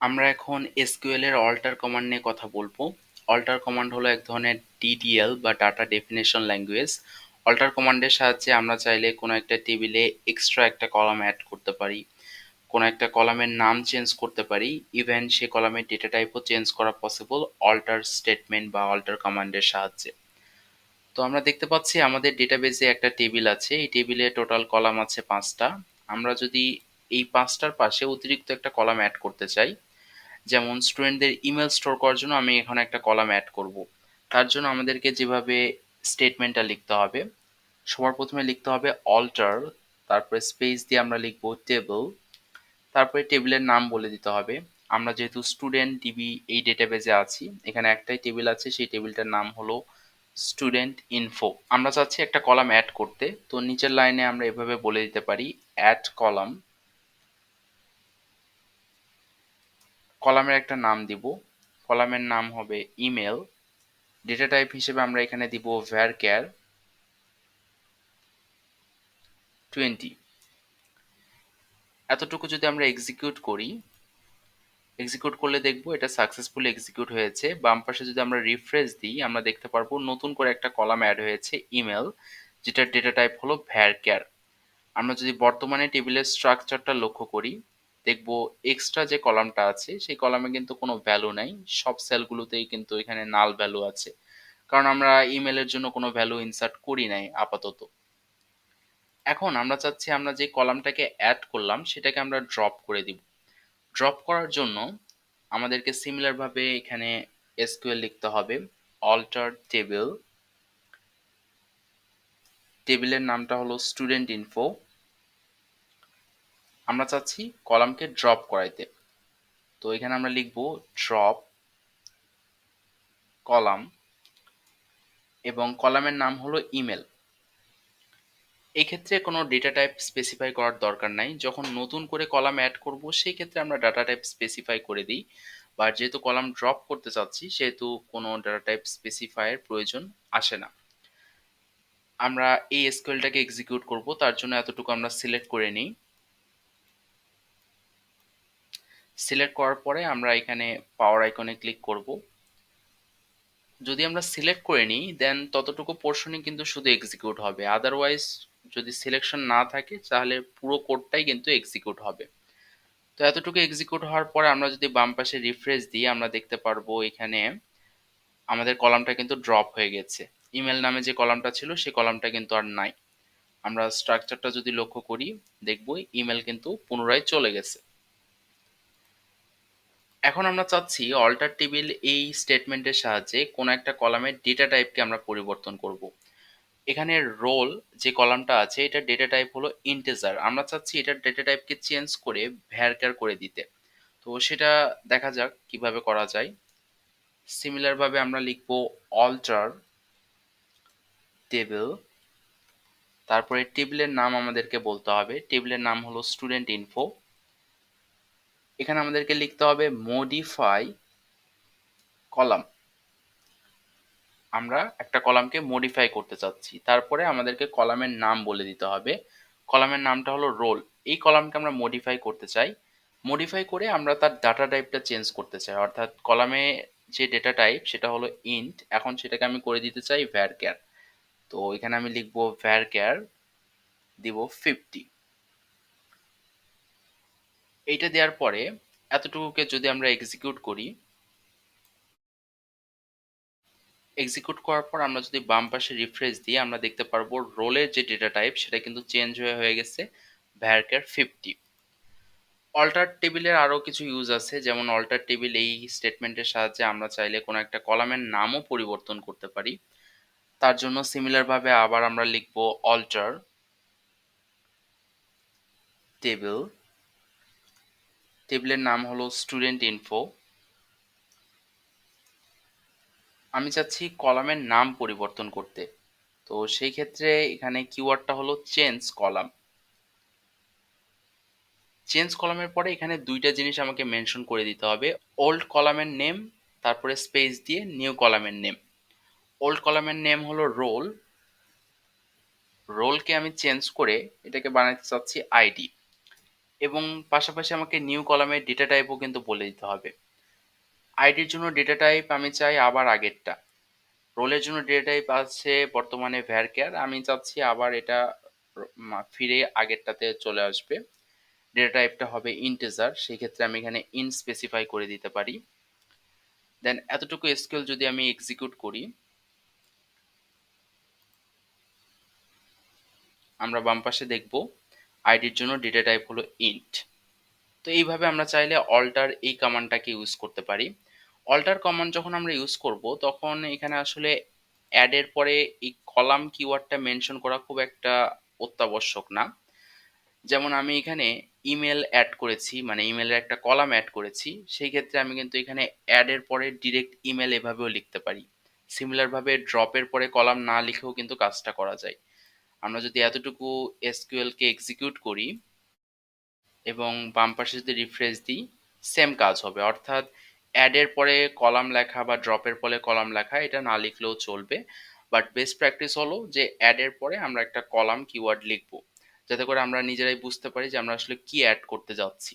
আমরা এখন এসকিউএল এর অল্টার কমান্ড নিয়ে কথা বলবো। অল্টার কমান্ড হলো এক ধরনের ডিডিএল বা ডাটা ডেফিনেশন ল্যাঙ্গুয়েজ। অল্টার কমান্ডের সাহায্যে আমরা চাইলে কোনো একটা টেবিলে এক্সট্রা একটা কলাম অ্যাড করতে পারি, কোনো একটা কলামের নাম চেঞ্জ করতে পারি, ইভেন সে কলামের ডেটা টাইপও চেঞ্জ করা পসিবল অল্টার স্টেটমেন্ট বা অল্টার কমান্ডের সাহায্যে। তো আমরা দেখতে পাচ্ছি আমাদের ডেটাবেজে একটা টেবিল আছে, এই টেবিলে টোটাল কলাম আছে 5টা। আমরা যদি এই 5টার পাশে অতিরিক্ত একটা কলাম অ্যাড করতে চাই, যেমন স্টুডেন্টদের ইমেল স্টোর করার জন্য আমি এখানে একটা কলাম অ্যাড করব। তার জন্য আমাদেরকে যেভাবে স্টেটমেন্টটা লিখতে হবে, সবার প্রথমে লিখতে হবে অল্টার, তারপরে স্পেস দিয়ে আমরা লিখব টেবিল, তারপরে টেবিলের নাম বলে দিতে হবে। আমরা যেহেতু স্টুডেন্ট ডিবি এই ডেটাবেজে আছি, এখানে একটাই টেবিল আছে, সেই টেবিলটার নাম হলো স্টুডেন্ট ইনফো। আমরা চাচ্ছি একটা কলাম অ্যাড করতে, তো নিচের লাইনে আমরা এভাবে বলে দিতে পারি অ্যাড কলাম। কলামের একটা নাম দিব, কলামের নাম হবে ইমেল। ডেটা টাইপ হিসেবে আমরা এখানে দিব varchar 20। এতটুকু যদি আমরা এক্সিকিউট করি, এক্সিকিউট করলে দেখব এটা সাকসেসফুলি এক্সিকিউট হয়েছে। বাম পাশে যদি আমরা রিফ্রেশ দিই, আমরা দেখতে পারবো নতুন করে একটা কলাম অ্যাড হয়েছে ইমেল, যেটার ডেটা টাইপ হলো varchar। আমরা যদি বর্তমানে টেবিলের স্ট্রাকচারটা লক্ষ্য করি, দেখব এক্সট্রা যে কলামটা আছে সেই কলামে কিন্তু কোনো ভ্যালু নাই, সব সেলগুলোতেই কিন্তু এখানে নাল ভ্যালু আছে, কারণ আমরা ইমেলের জন্য কোনো ভ্যালু ইনসার্ট করি নাই আপাতত। এখন আমরা চাচ্ছি আমরা যে কলামটাকে অ্যাড করলাম সেটাকে আমরা ড্রপ করে দিব। ড্রপ করার জন্য আমাদেরকে সিমিলার ভাবে এখানে এসকিউএল লিখতে হবে অল্টার টেবিল, টেবিলের নামটা হলো স্টুডেন্ট ইনফো। আমরা চাচ্ছি কলামকে ড্রপ করাইতে, তো এখানে আমরা লিখব ড্রপ কলাম এবং কলামের নাম হলো ইমেল। এই ক্ষেত্রে কোনো ডেটা টাইপ স্পেসিফাই করার দরকার নাই, যখন নতুন করে কলাম অ্যাড করব সেই ক্ষেত্রে আমরা ডাটা টাইপ স্পেসিফাই করে দিই। বা যেহেতু কলাম ড্রপ করতে চাচ্ছি সেহেতু কোনো ডাটা টাইপ স্পেসিফাইয়ের প্রয়োজন আসে না। আমরা এই এসকিউএলটাকে এক্সিকিউট করব, তার জন্য এতটুকু আমরা সিলেক্ট করে নিই। সিলেক্ট করার পরে আমরা এখানে পাওয়ার আইকনে ক্লিক করব। যদি আমরা সিলেক্ট করে নিই দেন ততটুকু পোর্শনই কিন্তু শুধু এক্সিকিউট হবে, আদারওয়াইজ যদি সিলেকশন না থাকে তাহলে পুরো কোডটাই কিন্তু এক্সিকিউট হবে। তো এতটুকু এক্সিকিউট হওয়ার পরে আমরা যদি বাম পাশে রিফ্রেশ দিই, আমরা দেখতে পারবো এখানে আমাদের কলামটা কিন্তু ড্রপ হয়ে গেছে। ইমেল নামে যে কলামটা ছিল সেই কলামটা কিন্তু আর নাই। আমরা স্ট্রাকচারটা যদি লক্ষ্য করি, দেখবো ইমেল কিন্তু পুনরায় চলে গেছে। এখন আমরা চাচ্ছি অল্টার টেবিল এই স্টেটমেন্টের সাহায্যে কোনো একটা কলামের ডেটা টাইপকে আমরা পরিবর্তন করব। এখানে রোল যে কলামটা আছে এটা ডেটা টাইপ হলো ইন্টিজার, আমরা চাচ্ছি এটার ডেটা টাইপকে চেঞ্জ করে ভ্যারচার করে দিতে। তো সেটা দেখা যাক কিভাবে করা যায়। সিমিলার ভাবে আমরা লিখবো অল্টার টেবিল, তারপরে টেবিলের নাম আমাদেরকে বলতে হবে, টেবিলের নাম হলো স্টুডেন্ট ইনফো। এখানে আমাদেরকে লিখতে হবে মডিফাই কলাম, আমরা একটা কলামকে মডিফাই করতে চাচ্ছি। তারপরে আমাদেরকে কলামের নাম বলে দিতে হবে, কলামের নামটা হলো রোল। এই কলামকে আমরা মডিফাই করতে চাই, মডিফাই করে আমরা তার ডাটা টাইপটা চেঞ্জ করতে চাই, অর্থাৎ কলামে যে ডেটা টাইপ সেটা হলো ইন্ট, এখন সেটাকে আমি করে দিতে চাই varchar। তো এখানে আমি লিখবো varchar, দিব 50। এইটা দেওয়ার পরে এতটুকুকে যদি আমরা এক্সিকিউট করি, এক্সিকিউট করার পর আমরা যদি বাম পাশে রিফ্রেশ দিই, আমরা দেখতে পারবো রোলের যে ডেটা টাইপ সেটা কিন্তু চেঞ্জ হয়ে গেছে varchar 50। অল্টার টেবিলের আরো কিছু ইউজ আছে, যেমন অল্টার টেবিল এই স্টেটমেন্টের সাহায্যে আমরা চাইলে কোনো একটা কলামের নামও পরিবর্তন করতে পারি। তার জন্য সিমিলার ভাবে আবার আমরা লিখবো অল্টার টেবিল, টেবিলের নাম হলো স্টুডেন্ট ইনফো। আমি চাচ্ছি কলামের নাম পরিবর্তন করতে, তো সেই ক্ষেত্রে এখানে কিওয়ার্ডটা হলো চেঞ্জ কলাম। চেঞ্জ কলামের পরে এখানে দুইটা জিনিস আমাকে মেনশন করে দিতে হবে, ওল্ড কলামের নেম, তারপরে স্পেস দিয়ে নিউ কলামের নেম। ওল্ড কলামের নেম হলো রোল, রোলকে আমি চেঞ্জ করে এটাকে বানাতে চাচ্ছি আইডি। এবং পাশাপাশি আমাকে নিউ কলামের ডেটা টাইপও কিন্তু বলে দিতে হবে। আইডির জন্য ডেটা টাইপ আমি চাই আবার আগেরটা। রোলের জন্য ডেটা টাইপ আছে বর্তমানে ভ্যারকেয়ার, আমি চাচ্ছি আবার এটা ফিরে আগেরটাতে চলে আসবে। ডেটা টাইপটা হবে ইন্টিজার, সেই ক্ষেত্রে আমি এখানে ইন্ট স্পেসিফাই করে দিতে পারি। দেন এতটুকু এসকিউএল যদি আমি এক্সিকিউট করি, আমরা বাম পাশে দেখব আইডির জন্য ডেটা টাইপ হলো ইন্ট। তো এইভাবে আমরা চাইলে অল্টার এই কমান্ডটাকে ইউজ করতে পারি। অল্টার কমান্ড যখন আমরা ইউজ করব তখন এখানে আসলে অ্যাডের পরে এই কলাম কিওয়ার্ডটা মেনশন করা খুব একটা অত্যাবশ্যক না। যেমন আমি এখানে ইমেল অ্যাড করেছি, মানে ইমেলের একটা কলাম অ্যাড করেছি, সেই ক্ষেত্রে আমি কিন্তু এখানে অ্যাডের পরে ডিরেক্ট ইমেল এভাবেও লিখতে পারি। সিমিলারভাবে ড্রপের পরে কলাম না লিখেও কিন্তু কাজটা করা যায়। আমরা যদি এতটুকু এসকিউএল কে এক্সিকিউট করি এবং বাম পাশে যদি রিফ্রেশ দিই, সেম কাজ হবে। অর্থাৎ অ্যাডের পরে কলাম লেখা বা ড্রপের পরে কলাম লেখা এটা না লিখলেও চলবে, বাট বেস্ট প্র্যাকটিস হলো যে অ্যাডের পরে আমরা একটা কলাম কিওয়ার্ড লিখবো, যাতে করে আমরা নিজেরাই বুঝতে পারি যে আমরা আসলে কি অ্যাড করতে যাচ্ছি।